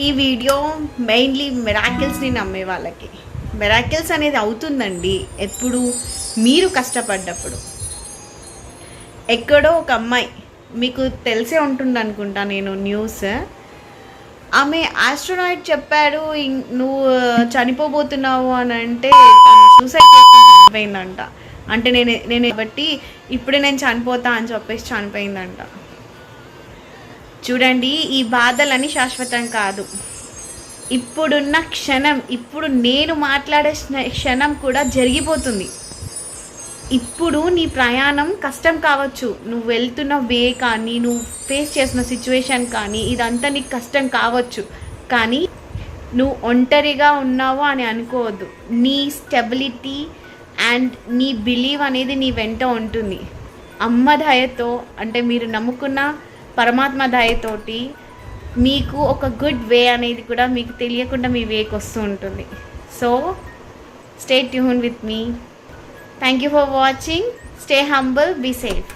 ఈ video mainly మిరాకిల్స్ని నమ్మే వాళ్ళకి. మిరాకిల్స్ అనేది అవుతుందండి ఎప్పుడు మీరు కష్టపడ్డప్పుడు. ఎక్కడో ఒక అమ్మాయి, మీకు తెలిసే ఉంటుంది అనుకుంటా, నేను న్యూస్, ఆమె ఆస్ట్రోనాట్ చెప్పాడు నువ్వు చనిపోబోతున్నావు అని అంటే తను సూసైడ్ చేసుకుని చనిపోయిందంట. అంటే నేను కాబట్టి ఇప్పుడే నేను చనిపోతా అని చెప్పేసి చనిపోయిందంట. చూడండి, ఈ బాధలని శాశ్వతం కాదు. ఇప్పుడున్న క్షణం, ఇప్పుడు నేను మాట్లాడే క్షణం కూడా జరిగిపోతుంది. ఇప్పుడు నీ ప్రయాణం కష్టం కావచ్చు, నువ్వు వెళ్తున్న వే కానీ, నువ్వు ఫేస్ చేసిన సిచ్యువేషన్ కానీ, ఇదంతా నీకు కష్టం కావచ్చు. కానీ నువ్వు ఒంటరిగా ఉన్నావు అని అనుకోవద్దు. నీ స్టెబిలిటీ అండ్ నీ బిలీవ్ అనేది నీ వెంట ఉంటుంది. అమ్మ దయతో, అంటే మీరు నమ్ముకున్న పరమాత్మ దయతోటి మీకు ఒక గుడ్ వే అనేది కూడా మీకు తెలియకుండా మీ వేకి వస్తూ ఉంటుంది. So stay tune with me. Thank you for watching. Stay humble, be safe.